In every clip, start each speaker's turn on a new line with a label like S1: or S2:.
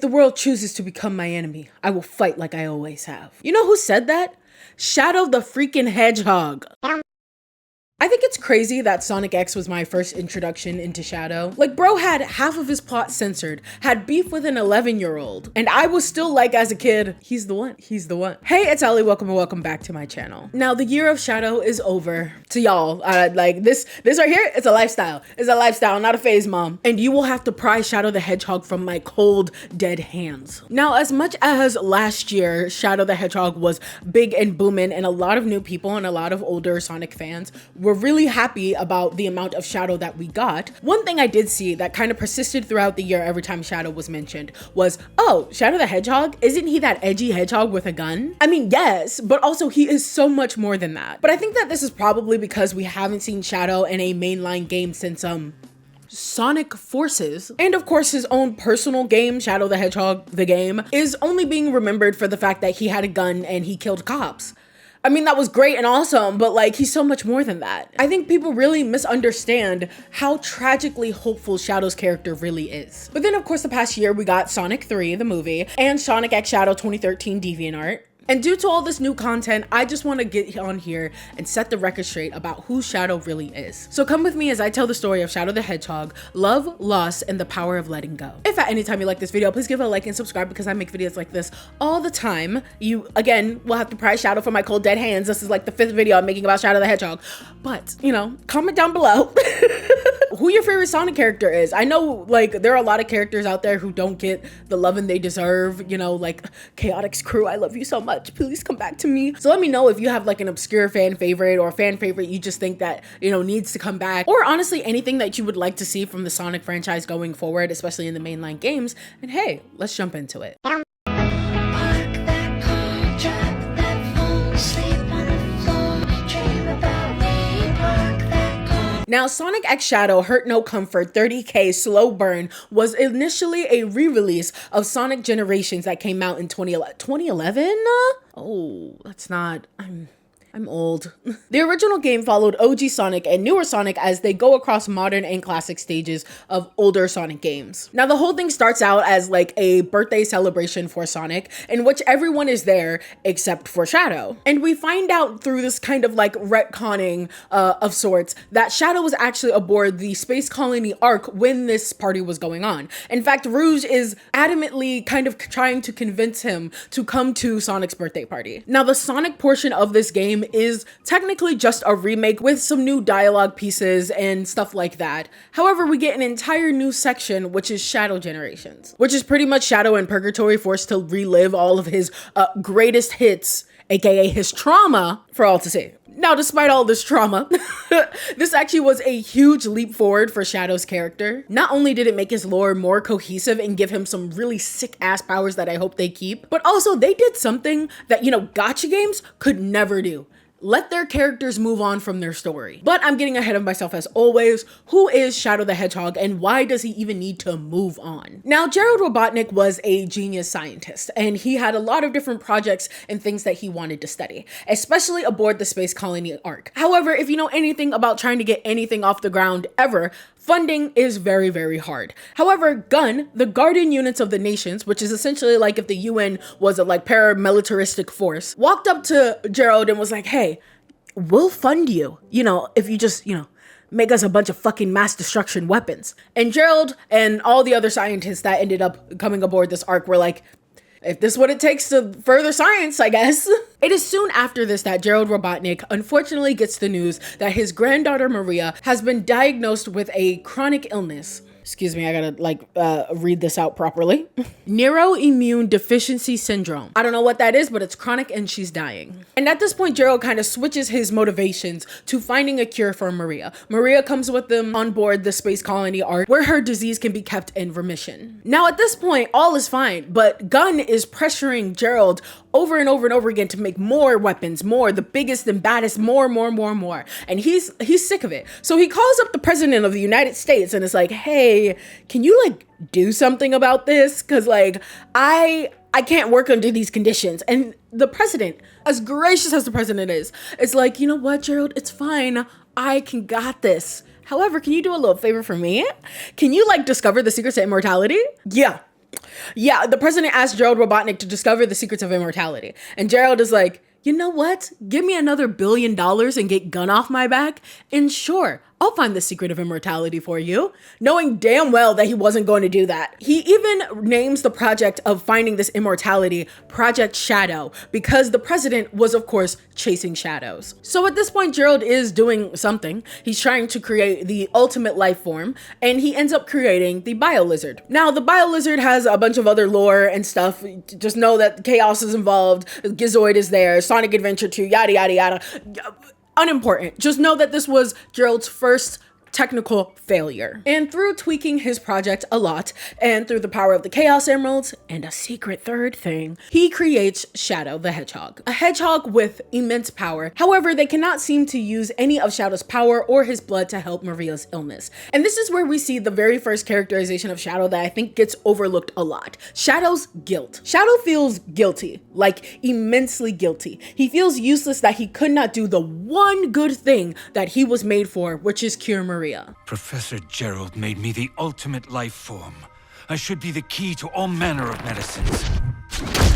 S1: If the world chooses to become my enemy, I will fight like I always have. You know who said that? Shadow the freaking Hedgehog. I think it's crazy that Sonic X was my first introduction into Shadow. Like, bro had half of his plot censored, had beef with an 11-year-old, and I was still like, as a kid, he's the one, he's the one. Hey, it's Allie, welcome and welcome back to my channel. Now, the year of Shadow is over. To y'all, like this right here, it's a lifestyle. It's a lifestyle, not a phase, mom. And you will have to pry Shadow the Hedgehog from my cold, dead hands. Now, as much as last year, Shadow the Hedgehog was big and booming, and a lot of new people and a lot of older Sonic fans were really happy about the amount of Shadow that we got. One thing I did see that kind of persisted throughout the year every time Shadow was mentioned was, oh, Shadow the Hedgehog, isn't he that edgy hedgehog with a gun? I mean, yes, but also he is so much more than that. But I think that this is probably because we haven't seen Shadow in a mainline game since Sonic Forces. And of course, his own personal game, Shadow the Hedgehog, the game, is only being remembered for the fact that he had a gun and he killed cops. I mean, that was great and awesome, but like, he's so much more than that. I think people really misunderstand how tragically hopeful Shadow's character really is. But then of course, the past year we got Sonic 3, the movie, and Sonic X Shadow 2013 DeviantArt. And due to all this new content, I just want to get on here and set the record straight about who Shadow really is. So come with me as I tell the story of Shadow the Hedgehog, love, loss, and the power of letting go. If at any time you like this video, please give it a like and subscribe because I make videos like this all the time. You, again, will have to pry Shadow from my cold dead hands. This is like the 5th video I'm making about Shadow the Hedgehog. But, you know, comment down below who your favorite Sonic character is. I know, like, there are a lot of characters out there who don't get the loving they deserve. You know, like Chaotix's crew, I love you so much. Please come back to me. So let me know if you have like an obscure fan favorite or a fan favorite you just think that, you know, needs to come back, or honestly anything that you would like to see from the Sonic franchise going forward, especially in the mainline games. And hey, let's jump into it. Now, Sonic X Shadow Hurt No Comfort 30K Slow Burn was initially a re-release of Sonic Generations that came out in 2011? Oh, that's not, I'm old. The original game followed OG Sonic and newer Sonic as they go across modern and classic stages of older Sonic games. Now, the whole thing starts out as like a birthday celebration for Sonic in which everyone is there except for Shadow. And we find out through this kind of like retconning of sorts that Shadow was actually aboard the Space Colony Ark when this party was going on. In fact, Rouge is adamantly kind of trying to convince him to come to Sonic's birthday party. Now, the Sonic portion of this game is technically just a remake with some new dialogue pieces and stuff like that. However, we get an entire new section, which is Shadow Generations, which is pretty much Shadow in Purgatory forced to relive all of his greatest hits, aka his trauma, for all to see. Now, despite all this trauma, this actually was a huge leap forward for Shadow's character. Not only did it make his lore more cohesive and give him some really sick ass powers that I hope they keep, but also they did something that, you know, gacha games could never do. Let their characters move on from their story. But I'm getting ahead of myself as always. Who is Shadow the Hedgehog and why does he even need to move on? Now, Gerald Robotnik was a genius scientist and he had a lot of different projects and things that he wanted to study, especially aboard the Space Colony Ark. However, if you know anything about trying to get anything off the ground ever, funding is very, very hard. However, GUN, the Guardian Units of the Nations, which is essentially like if the UN was a like paramilitaristic force, walked up to Gerald and was like, hey, we'll fund you, you know, if you just, you know, make us a bunch of fucking mass destruction weapons. And Gerald and all the other scientists that ended up coming aboard this Ark were like, if this is what it takes to further science, I guess. It is soon after this that Gerald Robotnik unfortunately gets the news that his granddaughter Maria has been diagnosed with a chronic illness. Excuse me, I gotta like read this out properly. Neuroimmune deficiency syndrome. I don't know what that is, but it's chronic and she's dying. And at this point, Gerald kind of switches his motivations to finding a cure for Maria. Maria comes with them on board the Space Colony Ark where her disease can be kept in remission. Now at this point, all is fine, but Gun is pressuring Gerald over and over and over again to make more weapons, more, the biggest and baddest, more. And he's sick of it. So he calls up the president of the United States and is like, hey, can you like do something about this? Cause like, I can't work under these conditions. And the president, as gracious as the president is, it's like, you know what, Gerald, it's fine. I got this. However, can you do a little favor for me? Can you like discover the secrets to immortality? Yeah. Yeah, the president asked Gerald Robotnik to discover the secrets of immortality. And Gerald is like, you know what? Give me another $1 billion and get Gunn off my back, and sure, I'll find the secret of immortality for you. Knowing damn well that he wasn't going to do that. He even names the project of finding this immortality Project Shadow, because the president was, of course, chasing shadows. So at this point, Gerald is doing something. He's trying to create the ultimate life form, and he ends up creating the BioLizard. Now, the BioLizard has a bunch of other lore and stuff. Just know that Chaos is involved, Gizoid is there, Sonic Adventure 2, yada, yada, yada. Unimportant. Just know that this was Gerald's first technical failure. And through tweaking his project a lot, and through the power of the Chaos Emeralds, and a secret third thing, he creates Shadow the Hedgehog. A hedgehog with immense power. However, they cannot seem to use any of Shadow's power or his blood to help Maria's illness. And this is where we see the very first characterization of Shadow that I think gets overlooked a lot. Shadow's guilt. Shadow feels guilty, like immensely guilty. He feels useless that he could not do the one good thing that he was made for, which is cure Maria.
S2: Professor Gerald made me the ultimate life form. I should be the key to all manner of medicines.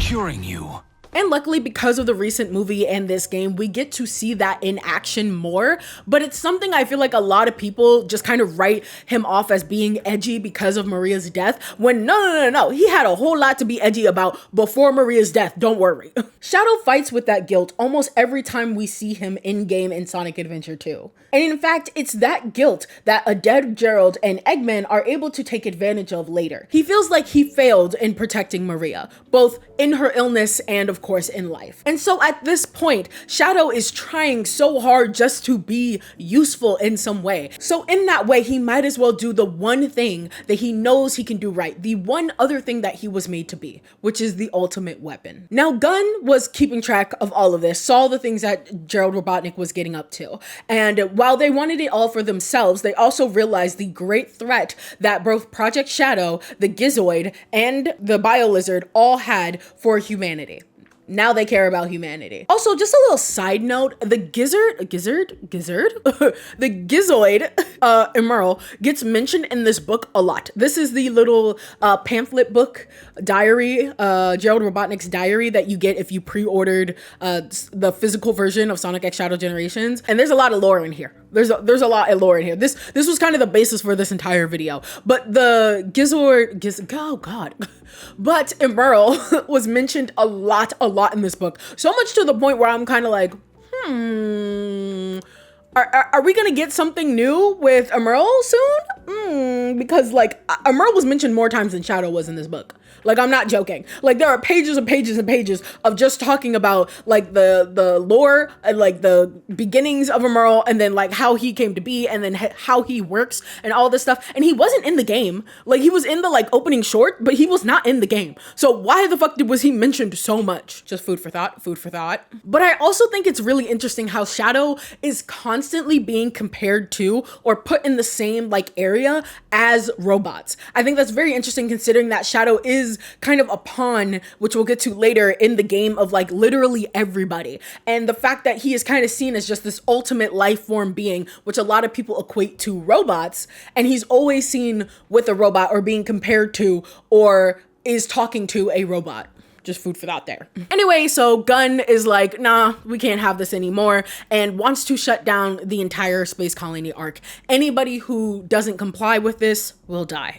S2: Curing you.
S1: And luckily, because of the recent movie and this game, we get to see that in action more. But it's something I feel like a lot of people just kind of write him off as being edgy because of Maria's death, when no. He had a whole lot to be edgy about before Maria's death, don't worry. Shadow fights with that guilt almost every time we see him in-game in Sonic Adventure 2. And in fact, it's that guilt that a dead Gerald and Eggman are able to take advantage of later. He feels like he failed in protecting Maria, both in her illness and of course in life. And so at this point, Shadow is trying so hard just to be useful in some way. So in that way, he might as well do the one thing that he knows he can do right, the one other thing that he was made to be, which is the ultimate weapon. Now, Gunn was keeping track of all of this, saw the things that Gerald Robotnik was getting up to. And while they wanted it all for themselves, they also realized the great threat that both Project Shadow, the Gizoid, and the BioLizard all had for humanity. Now they care about humanity. Also, just a little side note, the the Gizoid, Emerald, gets mentioned in this book a lot. This is the little pamphlet book diary, Gerald Robotnik's diary that you get if you pre-ordered the physical version of Sonic X Shadow Generations. And there's a lot of lore in here. There's a lot of lore in here. This was kind of the basis for this entire video. But the oh god. But Emerald was mentioned a lot in this book. So much to the point where I'm kind of like, are we gonna get something new with Emerald soon? Because like Emerald was mentioned more times than Shadow was in this book. Like, I'm not joking. Like, there are pages and pages and pages of just talking about like the lore and like the beginnings of Emerald, and then like how he came to be, and then how he works and all this stuff. And he wasn't in the game. Like, he was in the like opening short, but he was not in the game. So why the fuck was he mentioned so much? Just food for thought. But I also think it's really interesting how Shadow is constantly being compared to or put in the same like area as robots. I think that's very interesting, considering that Shadow is kind of a pawn, which we'll get to later in the game, of like literally everybody. And the fact that he is kind of seen as just this ultimate life form being, which a lot of people equate to robots, and he's always seen with a robot or being compared to or is talking to a robot. Just food for thought there. Anyway, so Gunn is like, nah, we can't have this anymore, and wants to shut down the entire Space Colony arc. Anybody who doesn't comply with this will die.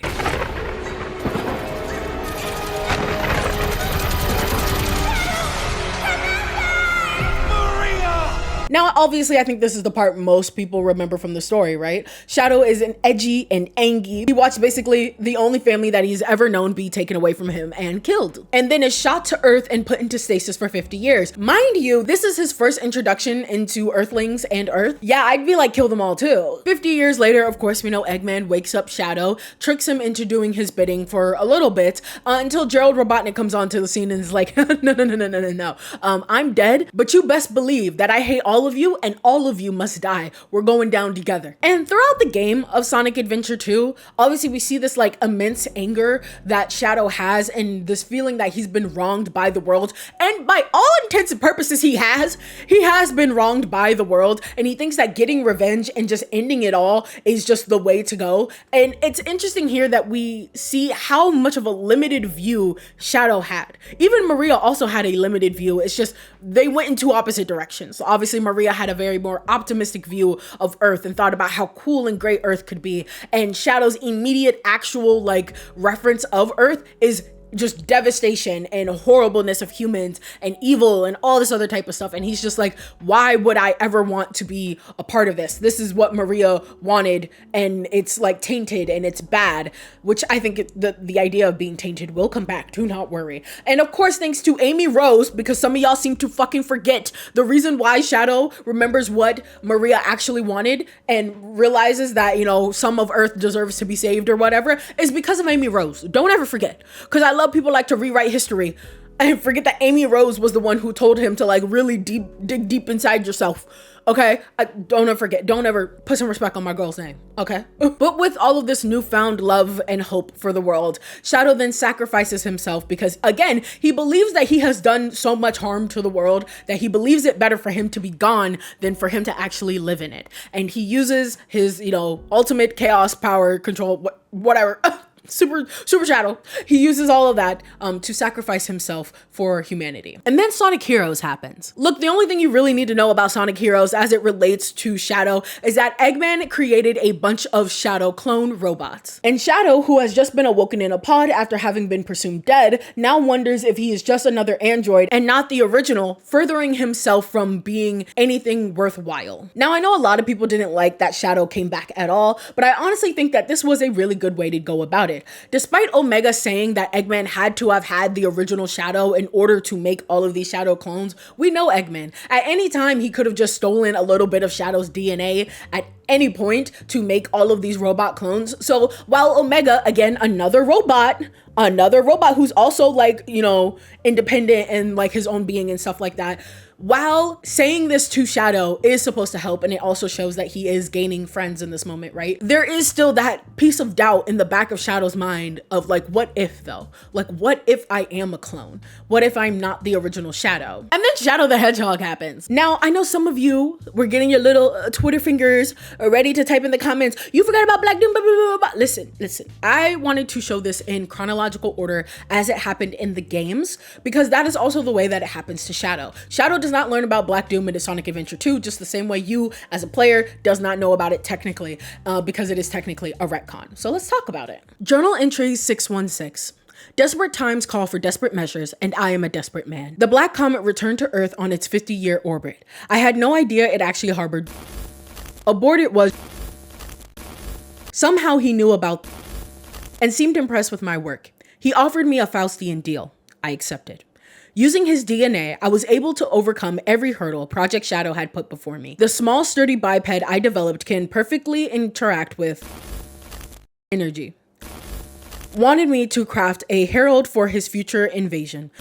S1: Now, obviously, I think this is the part most people remember from the story, right? Shadow is an edgy and angry. He watched basically the only family that he's ever known be taken away from him and killed, and then is shot to Earth and put into stasis for 50 years. Mind you, this is his first introduction into Earthlings and Earth. Yeah, I'd be like, kill them all too. 50 years later, of course, we know Eggman wakes up Shadow, tricks him into doing his bidding for a little bit, until Gerald Robotnik comes onto the scene and is like, no. I'm dead, but you best believe that I hate all all of you, and all of you must die. We're going down together. And throughout the game of Sonic Adventure 2, obviously we see this like immense anger that Shadow has, and this feeling that he's been wronged by the world. And by all intents and purposes, he has been wronged by the world, and he thinks that getting revenge and just ending it all is just the way to go. And it's interesting here that we see how much of a limited view Shadow had. Even Maria also had a limited view. It's just they went in two opposite directions. So obviously Maria had a very more optimistic view of Earth and thought about how cool and great Earth could be, and Shadow's immediate actual like reference of Earth is just devastation and horribleness of humans and evil and all this other type of stuff. And he's just like, why would I ever want to be a part of this? This is what Maria wanted, and it's like tainted and it's bad, which I think the idea of being tainted will come back. Do not worry. And of course, thanks to Amy Rose, because some of y'all seem to fucking forget the reason why Shadow remembers what Maria actually wanted and realizes that, you know, some of Earth deserves to be saved or whatever, is because of Amy Rose. Don't ever forget, because I love people like to rewrite history and forget that Amy Rose was the one who told him to like really dig deep inside yourself. Okay, don't ever forget. Don't ever put some respect on my girl's name. Okay. But with all of this newfound love and hope for the world, Shadow then sacrifices himself because, again, he believes that he has done so much harm to the world that he believes it better for him to be gone than for him to actually live in it. And he uses his, you know, ultimate chaos power control, whatever. Super Shadow. He uses all of that to sacrifice himself for humanity. And then Sonic Heroes happens. Look, the only thing you really need to know about Sonic Heroes as it relates to Shadow is that Eggman created a bunch of Shadow clone robots. And Shadow, who has just been awoken in a pod after having been presumed dead, now wonders if he is just another android and not the original, furthering himself from being anything worthwhile. Now, I know a lot of people didn't like that Shadow came back at all, but I honestly think that this was a really good way to go about it. Despite Omega saying that Eggman had to have had the original Shadow in order to make all of these Shadow clones, we know Eggman. At any time, he could have just stolen a little bit of Shadow's DNA at any point to make all of these robot clones. So while Omega, again, another robot who's also like, you know, independent and like his own being and stuff like that, while saying this to Shadow is supposed to help, and it also shows that he is gaining friends in this moment, right? There is still that piece of doubt in the back of Shadow's mind of like, what if though? Like, what if I am a clone? What if I'm not the original Shadow? And then Shadow the Hedgehog happens. Now, I know some of you were getting your little Twitter fingers ready to type in the comments, you forgot about Black Doom, blah, blah, blah, blah. Listen. I wanted to show this in chronological order as it happened in the games, because that is also the way that it happens to Shadow. Shadow does not learn about Black Doom into Sonic Adventure 2, just the same way you as a player does not know about it technically, because it is technically a retcon. So let's talk about it. Journal entry 616. Desperate times call for desperate measures, and I am a desperate man. The Black Comet returned to Earth on its 50-year orbit. I had no idea it actually harbored. Aboard it was. Somehow he knew about and seemed impressed with my work. He offered me a Faustian deal. I accepted. Using his DNA, I was able to overcome every hurdle Project Shadow had put before me. The small, sturdy biped I developed can perfectly interact with energy. Wanted me to craft a herald for his future invasion.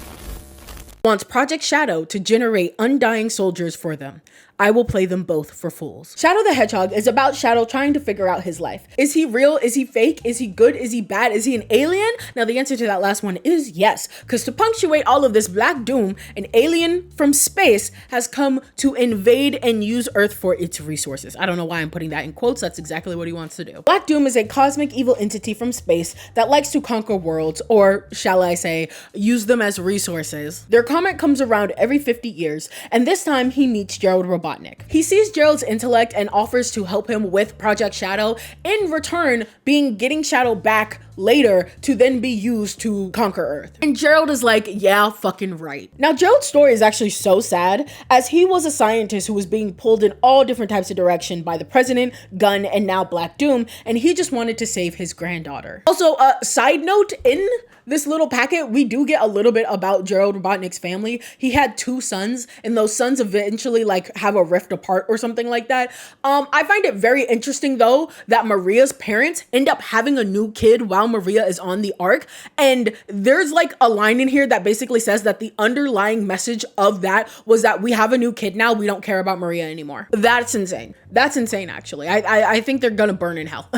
S1: Wants Project Shadow to generate undying soldiers for them. I will play them both for fools. Shadow the Hedgehog is about Shadow trying to figure out his life. Is he real? Is he fake? Is he good? Is he bad? Is he an alien? Now the answer to that last one is yes, because to punctuate all of this, Black Doom, an alien from space, has come to invade and use Earth for its resources. I don't know why I'm putting that in quotes. That's exactly what he wants to do. Black Doom is a cosmic evil entity from space that likes to conquer worlds, or shall I say, use them as resources. Their comet comes around every 50 years, and this time he meets Gerald Robotnik. He sees Gerald's intellect and offers to help him with Project Shadow, in return getting Shadow back later to then be used to conquer Earth. And Gerald is like, yeah, fucking right. Now, Gerald's story is actually so sad, as he was a scientist who was being pulled in all different types of direction by the president, Gun, and now Black Doom, and he just wanted to save his granddaughter. Also, side note, in this little packet, we do get a little bit about Gerald Robotnik's family. He had 2 sons, and those sons eventually like have a rift apart or something like that. I find it very interesting though that Maria's parents end up having a new kid while while Maria is on the arc. And there's like a line in here that basically says that the underlying message of that was that we have a new kid now. We don't care about Maria anymore. That's insane. That's insane, actually. I think they're gonna burn in hell.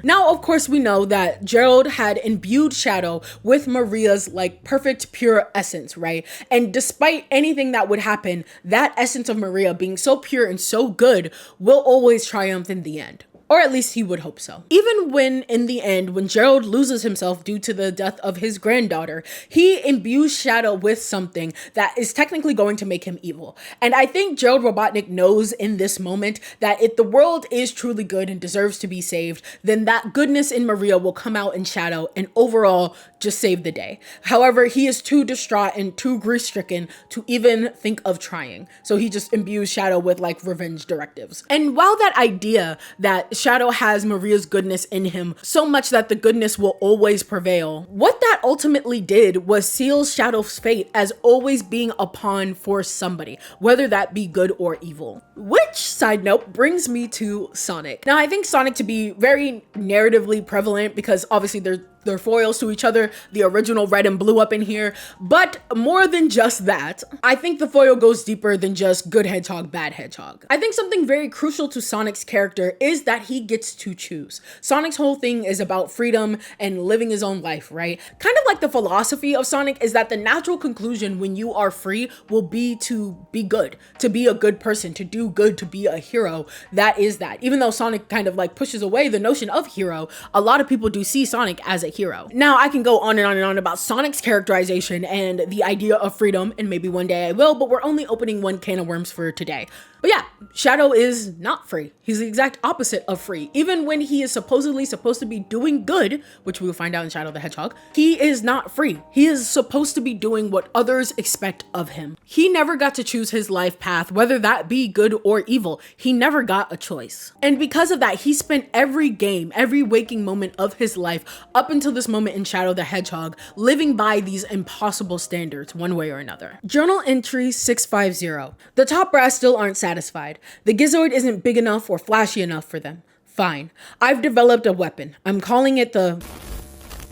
S1: Now, of course, we know that Gerald had imbued Shadow with Maria's like perfect, pure essence, right? And despite anything that would happen, that essence of Maria being so pure and so good will always triumph in the end. Or at least he would hope so. Even when, in the end, when Gerald loses himself due to the death of his granddaughter, he imbues Shadow with something that is technically going to make him evil. And I think Gerald Robotnik knows in this moment that if the world is truly good and deserves to be saved, then that goodness in Maria will come out in Shadow and overall just save the day. However, he is too distraught and too grief-stricken to even think of trying. So he just imbues Shadow with like revenge directives. And while that idea that Shadow has Maria's goodness in him so much that the goodness will always prevail, what that ultimately did was seal Shadow's fate as always being a pawn for somebody, whether that be good or evil. Which, side note, brings me to Sonic. Now, I think Sonic to be very narratively prevalent because obviously they're foils to each other, the original red and blue up in here. But more than just that, I think the foil goes deeper than just good hedgehog, bad hedgehog. I think something very crucial to Sonic's character is that he gets to choose. Sonic's whole thing is about freedom and living his own life, right? Kind of like the philosophy of Sonic is that the natural conclusion when you are free will be to be good, to be a good person, to do good, to be a hero. That is that. Even though Sonic kind of like pushes away the notion of hero, a lot of people do see Sonic as a hero. Now, I can go on and on and on about Sonic's characterization and the idea of freedom, and maybe one day I will, but we're only opening one can of worms for today. But yeah, Shadow is not free. He's the exact opposite of free. Even when he is supposedly supposed to be doing good, which we will find out in Shadow the Hedgehog, he is not free. He is supposed to be doing what others expect of him. He never got to choose his life path, whether that be good or evil. He never got a choice. And because of that, he spent every game, every waking moment of his life up until this moment in Shadow the Hedgehog, living by these impossible standards one way or another. Journal entry 650. The top brass still aren't satisfied. The Gizoid isn't big enough or flashy enough for them. Fine. I've developed a weapon. I'm calling it the...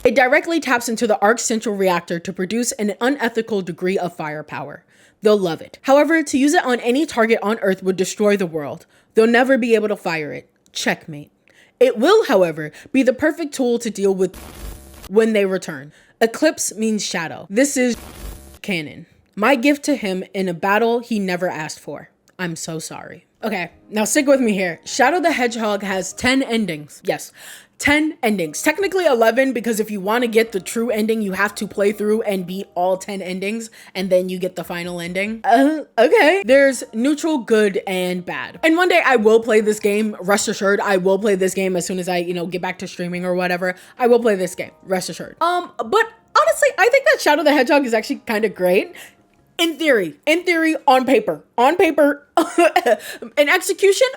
S1: It directly taps into the Ark's central reactor to produce an unethical degree of firepower. They'll love it. However, to use it on any target on Earth would destroy the world. They'll never be able to fire it. Checkmate. It will, however, be the perfect tool to deal with when they return. Eclipse means shadow. This is canon. My gift to him in a battle he never asked for. I'm so sorry. Okay, now stick with me here. Shadow the Hedgehog has 10 endings. Yes, 10 endings. Technically 11 because if you want to get the true ending, you have to play through and beat all 10 endings and then you get the final ending. Okay. There's neutral, good, and bad. And one day I will play this game. Rest assured, I will play this game as soon as I, get back to streaming or whatever. I will play this game. Rest assured. But honestly, I think that Shadow the Hedgehog is actually kind of great. In theory, on paper, in execution,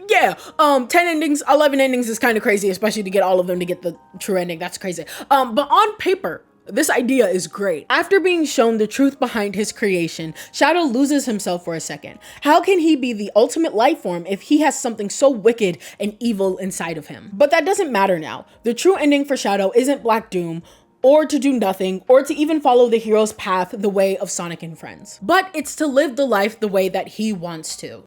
S1: yeah, 10 endings, 11 endings is kind of crazy, especially to get all of them to get the true ending. That's crazy. But on paper, this idea is great. After being shown the truth behind his creation, Shadow loses himself for a second. How can he be the ultimate life form if he has something so wicked and evil inside of him? But that doesn't matter now. The true ending for Shadow isn't Black Doom, or to do nothing, or to even follow the hero's path the way of Sonic and friends. But it's to live the life the way that he wants to.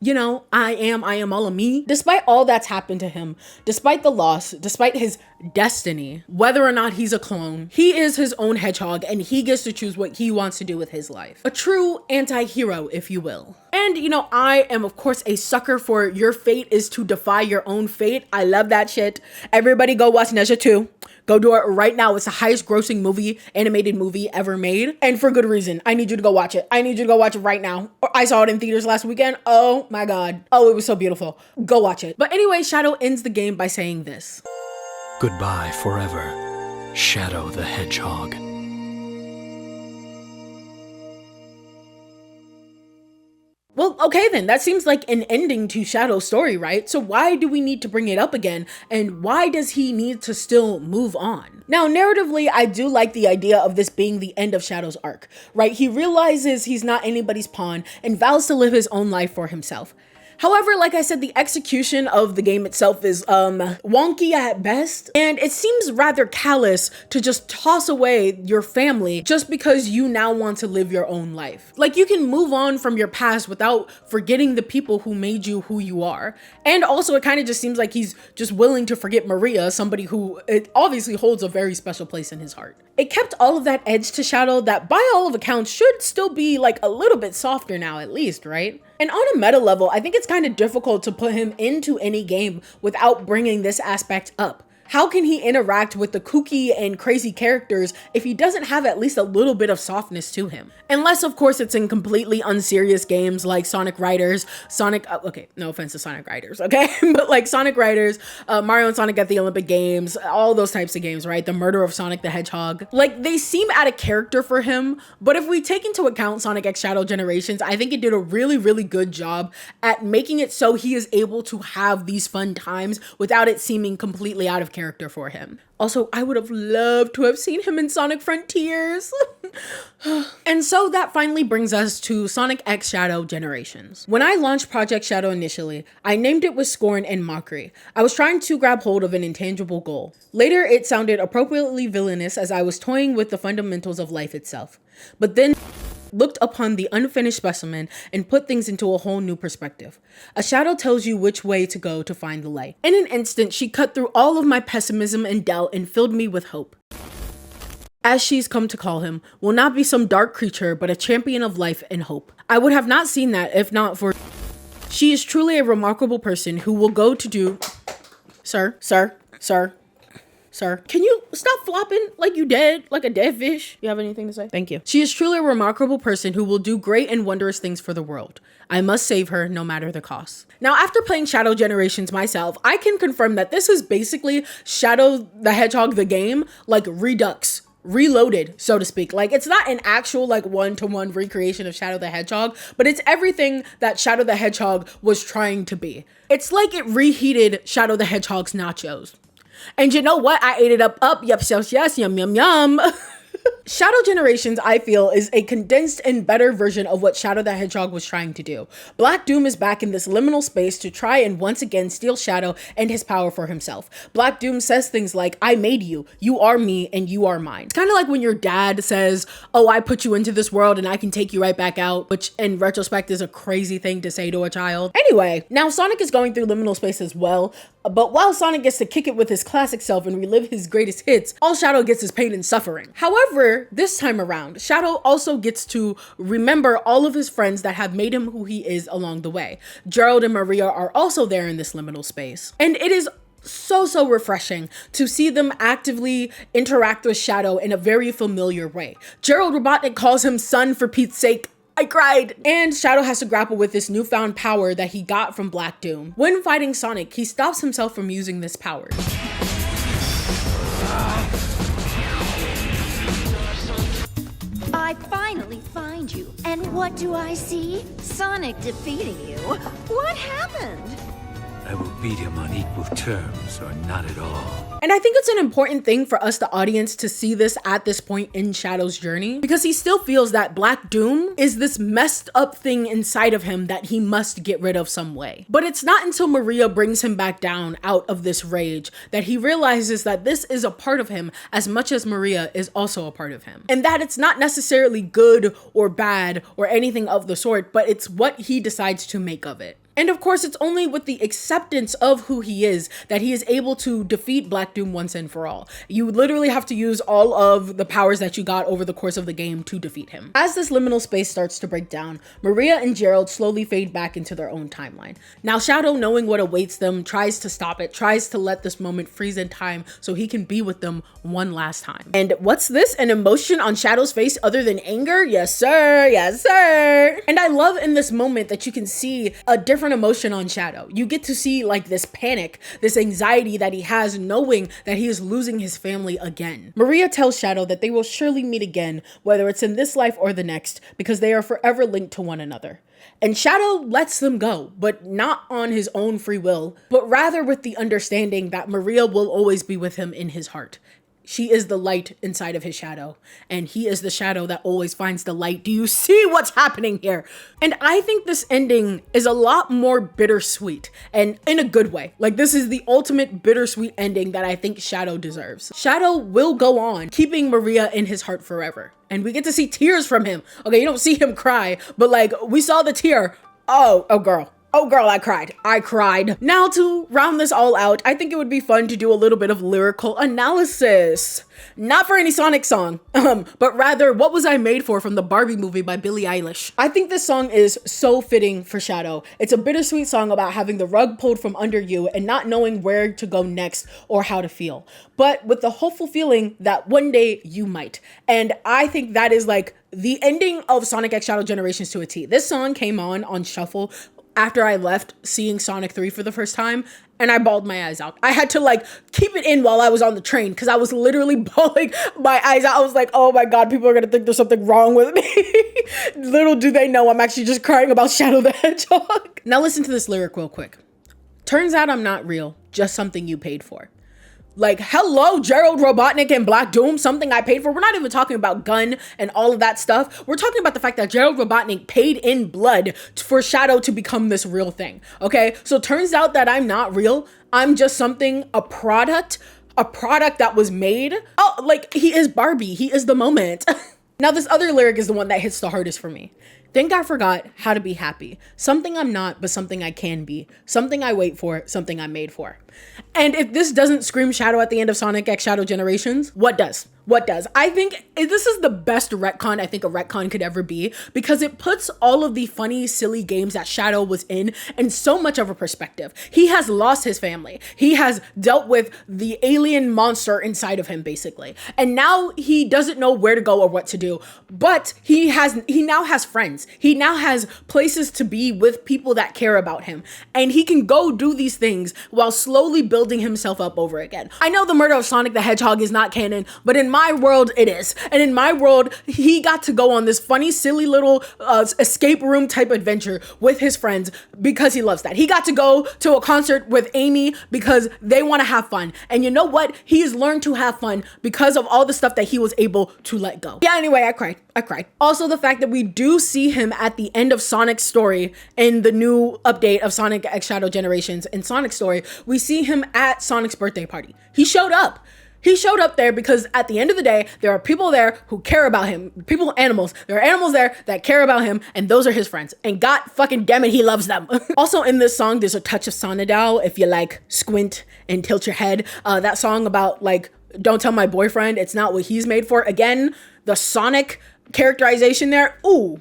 S1: I am all of me. Despite all that's happened to him, despite the loss, despite his destiny, whether or not he's a clone, he is his own hedgehog and he gets to choose what he wants to do with his life. A true anti-hero, if you will. And I am of course a sucker for your fate is to defy your own fate. I love that shit. Everybody go watch Nezha 2. Go do it right now. It's the highest grossing animated movie ever made. And for good reason. I need you to go watch it. I need you to go watch it right now. I saw it in theaters last weekend. Oh my God. Oh, it was so beautiful. Go watch it. But anyway, Shadow ends the game by saying this.
S2: Goodbye forever, Shadow the Hedgehog.
S1: Well, okay then, that seems like an ending to Shadow's story, right? So why do we need to bring it up again? And why does he need to still move on? Now, narratively, I do like the idea of this being the end of Shadow's arc, right? He realizes he's not anybody's pawn and vows to live his own life for himself. However, like I said, the execution of the game itself is wonky at best, and it seems rather callous to just toss away your family just because you now want to live your own life. Like, you can move on from your past without forgetting the people who made you who you are. And also, it kind of just seems like he's just willing to forget Maria, somebody who it obviously holds a very special place in his heart. It kept all of that edge to Shadow that by all of accounts should still be like a little bit softer now at least, right? And on a meta level, I think it's kind of difficult to put him into any game without bringing this aspect up. How can he interact with the kooky and crazy characters if he doesn't have at least a little bit of softness to him? Unless, of course, it's in completely unserious games like Sonic Riders, okay, no offense to Sonic Riders, okay? But like Sonic Riders, Mario and Sonic at the Olympic Games, all those types of games, right? The murder of Sonic the Hedgehog. Like, they seem out of character for him, but if we take into account Sonic X Shadow Generations, I think it did a really, really good job at making it so he is able to have these fun times without it seeming completely out of character for him. Also, I would have loved to have seen him in Sonic Frontiers. And so that finally brings us to Sonic X Shadow Generations. When I launched Project Shadow initially, I named it with scorn and mockery. I was trying to grab hold of an intangible goal. Later, it sounded appropriately villainous as I was toying with the fundamentals of life itself. But then looked upon the unfinished specimen and put things into a whole new perspective. A shadow tells you which way to go to find the light. In an instant, she cut through all of my pessimism and doubt and filled me with hope. As she's come to call him, will not be some dark creature, but a champion of life and hope. I would have not seen that if not for... She is truly a remarkable person who will go to do... Sir, can you stop flopping like you dead, like a dead fish? You have anything to say? Thank you. She is truly a remarkable person who will do great and wondrous things for the world. I must save her no matter the cost. Now, after playing Shadow Generations myself, I can confirm that this is basically Shadow the Hedgehog the game, like Redux. Reloaded, so to speak. Like, it's not an actual like one-to-one recreation of Shadow the Hedgehog, but it's everything that Shadow the Hedgehog was trying to be. It's like it reheated Shadow the Hedgehog's nachos. And you know what? I ate it up, yes, yum, yum, yum. Shadow Generations, I feel, is a condensed and better version of what Shadow the Hedgehog was trying to do. Black Doom is back in this liminal space to try and once again steal Shadow and his power for himself. Black Doom says things like, I made you, you are me, and you are mine. It's kind of like when your dad says, oh, I put you into this world and I can take you right back out, which in retrospect is a crazy thing to say to a child. Anyway, now Sonic is going through liminal space as well, but while Sonic gets to kick it with his classic self and relive his greatest hits, all Shadow gets is pain and suffering. However, this time around, Shadow also gets to remember all of his friends that have made him who he is along the way. Gerald and Maria are also there in this liminal space. And it is so refreshing to see them actively interact with Shadow in a very familiar way. Gerald Robotnik calls him son for Pete's sake. I cried. And Shadow has to grapple with this newfound power that he got from Black Doom. When fighting Sonic, he stops himself from using this power.
S3: I finally find you. And what do I see? Sonic defeating you. What happened?
S2: I will beat him on equal terms or not at all.
S1: And I think it's an important thing for us, the audience, to see this at this point in Shadow's journey, because he still feels that Black Doom is this messed up thing inside of him that he must get rid of some way. But it's not until Maria brings him back down out of this rage that he realizes that this is a part of him as much as Maria is also a part of him. And that it's not necessarily good or bad or anything of the sort, but it's what he decides to make of it. And of course, it's only with the acceptance of who he is that he is able to defeat Black Doom once and for all. You literally have to use all of the powers that you got over the course of the game to defeat him. As this liminal space starts to break down, Maria and Gerald slowly fade back into their own timeline. Now, Shadow, knowing what awaits them, tries to stop it, tries to let this moment freeze in time so he can be with them one last time. And what's this? An emotion on Shadow's face other than anger? Yes, sir. Yes, sir. And I love in this moment that you can see a different emotion on Shadow. You get to see like this panic, this anxiety that he has knowing that he is losing his family again. Maria tells Shadow that they will surely meet again, whether it's in this life or the next, because they are forever linked to one another. And Shadow lets them go, but not on his own free will, but rather with the understanding that Maria will always be with him in his heart. She is the light inside of his shadow, and he is the shadow that always finds the light. Do you see what's happening here? And I think this ending is a lot more bittersweet, and in a good way. Like, this is the ultimate bittersweet ending that I think Shadow deserves. Shadow will go on, keeping Maria in his heart forever. And we get to see tears from him. Okay, you don't see him cry, but like, we saw the tear. Oh girl. Oh girl, I cried. Now to round this all out, I think it would be fun to do a little bit of lyrical analysis. Not for any Sonic song, but rather what was I made for from the Barbie movie by Billie Eilish. I think this song is so fitting for Shadow. It's a bittersweet song about having the rug pulled from under you and not knowing where to go next or how to feel, but with the hopeful feeling that one day you might. And I think that is like the ending of Sonic X Shadow Generations to a T. This song came on shuffle after I left seeing Sonic 3 for the first time, and I bawled my eyes out. I had to like keep it in while I was on the train because I was literally bawling my eyes out. I was like, oh my God, people are gonna think there's something wrong with me. Little do they know I'm actually just crying about Shadow the Hedgehog. Now listen to this lyric real quick. Turns out I'm not real, just something you paid for. Like, hello, Gerald Robotnik and Black Doom, something I paid for. We're not even talking about Gun and all of that stuff. We're talking about the fact that Gerald Robotnik paid in blood for Shadow to become this real thing, okay? So turns out that I'm not real. I'm just something, a product that was made. Oh, like, he is Barbie. He is the moment. Now, this other lyric is the one that hits the hardest for me. Think I forgot how to be happy. Something I'm not, but something I can be. Something I wait for, something I'm made for. And if this doesn't scream Shadow at the end of Sonic X Shadow Generations, what does? What does? I think this is the best retcon I think a retcon could ever be, because it puts all of the funny, silly games that Shadow was in so much of a perspective. He has lost his family. He has dealt with the alien monster inside of him, basically. And now he doesn't know where to go or what to do. But he now has friends. He now has places to be with people that care about him. And he can go do these things while slowly building himself up over again. I know the murder of Sonic the Hedgehog is not canon, but in my world it is. And in my world, he got to go on this funny, silly little escape room type adventure with his friends because he loves that. He got to go to a concert with Amy because they want to have fun. And you know what? He has learned to have fun because of all the stuff that he was able to let go. Yeah, anyway, I cried. Also, the fact that we do see him at the end of Sonic's story in the new update of Sonic X Shadow Generations in Sonic's story, we see him at Sonic's birthday party. He showed up. He showed up there because at the end of the day, there are people there who care about him. People, animals. There are animals there that care about him, and those are his friends. And God fucking damn it, he loves them. Also in this song, there's a touch of Sonidal if you like squint and tilt your head. That song about like, don't tell my boyfriend it's not what he's made for. Again, the Sonic characterization there. Ooh.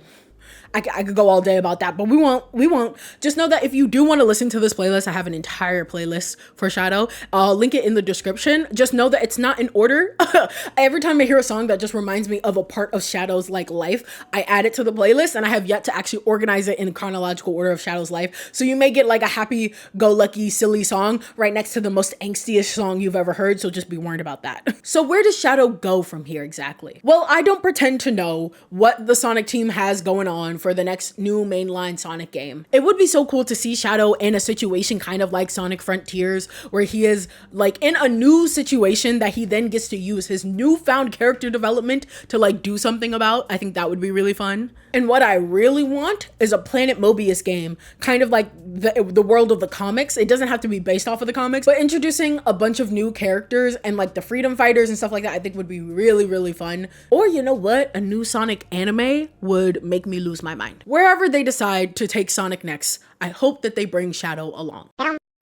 S1: I could go all day about that, but we won't. Just know that if you do want to listen to this playlist, I have an entire playlist for Shadow. I'll link it in the description. Just know that it's not in order. Every time I hear a song that just reminds me of a part of Shadow's like life, I add it to the playlist, and I have yet to actually organize it in chronological order of Shadow's life. So you may get like a happy-go-lucky, silly song right next to the most angstiest song you've ever heard, so just be warned about that. So where does Shadow go from here exactly? Well, I don't pretend to know what the Sonic team has going on for the next new mainline Sonic game. It would be so cool to see Shadow in a situation kind of like Sonic Frontiers, where he is like in a new situation that he then gets to use his newfound character development to like do something about. I think that would be really fun. And what I really want is a Planet Mobius game, kind of like the world of the comics. It doesn't have to be based off of the comics, but introducing a bunch of new characters and like the Freedom Fighters and stuff like that, I think would be really, really fun. Or you know what? A new Sonic anime would make me lose my mind. Wherever they decide to take Sonic next, I hope that they bring Shadow along.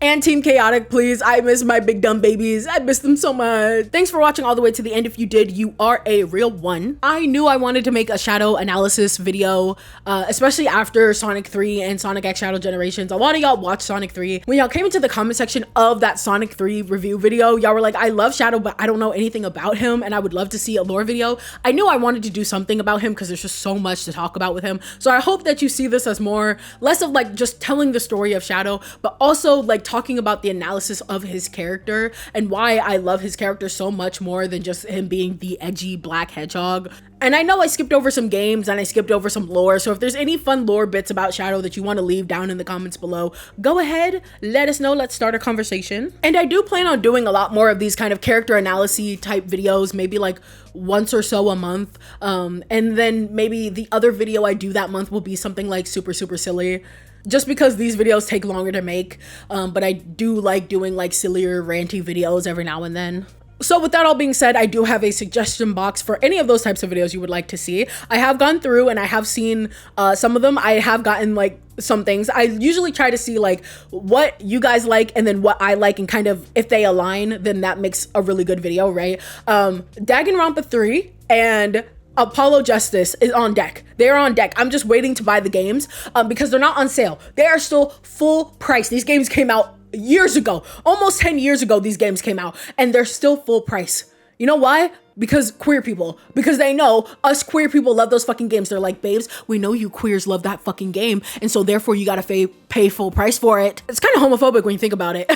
S1: And Team Chaotic, please. I miss my big dumb babies. I miss them so much. Thanks for watching all the way to the end. If you did, you are a real one. I knew I wanted to make a Shadow analysis video, especially after Sonic 3 and Sonic X Shadow Generations. A lot of y'all watched Sonic 3. When y'all came into the comment section of that Sonic 3 review video, y'all were like, I love Shadow, but I don't know anything about him, and I would love to see a lore video. I knew I wanted to do something about him because there's just so much to talk about with him. So I hope that you see this as less of like just telling the story of Shadow, but also like talking about the analysis of his character and why I love his character so much more than just him being the edgy black hedgehog. And I know I skipped over some games and I skipped over some lore, so if there's any fun lore bits about Shadow that you want to leave down in the comments below, go ahead, let us know, let's start a conversation. And I do plan on doing a lot more of these kind of character analysis type videos, maybe like once or so a month. And then maybe the other video I do that month will be something like super silly. Just because these videos take longer to make, but I do like doing like sillier ranty videos every now and then. So with that all being said, I do have a suggestion box for any of those types of videos you would like to see. I have gone through and I have seen some of them. I have gotten like some things. I usually try to see like what you guys like and then what I like, and kind of if they align, then that makes a really good video, right? Danganronpa 3 and Apollo Justice is on deck. They're on deck. I'm just waiting to buy the games because they're not on sale. They are still full price. These games came out years ago, almost 10 years ago these games came out, and they're still full price. You know why? Because queer people. Because they know us queer people love those fucking games. They're like, babes, we know you queers love that fucking game, and so therefore you gotta pay full price for it. It's kind of homophobic when you think about it.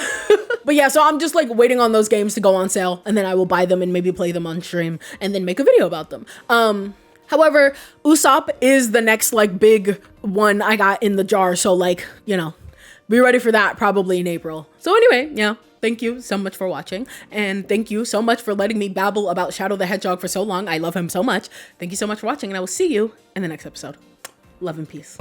S1: But yeah, so I'm just like waiting on those games to go on sale, and then I will buy them and maybe play them on stream and then make a video about them. However, Usopp is the next like big one I got in the jar, so like, you know, be ready for that probably in April. So anyway, yeah, thank you so much for watching, and thank you so much for letting me babble about Shadow the Hedgehog for so long. I love him so much. Thank you so much for watching, and I will see you in the next episode. Love and peace.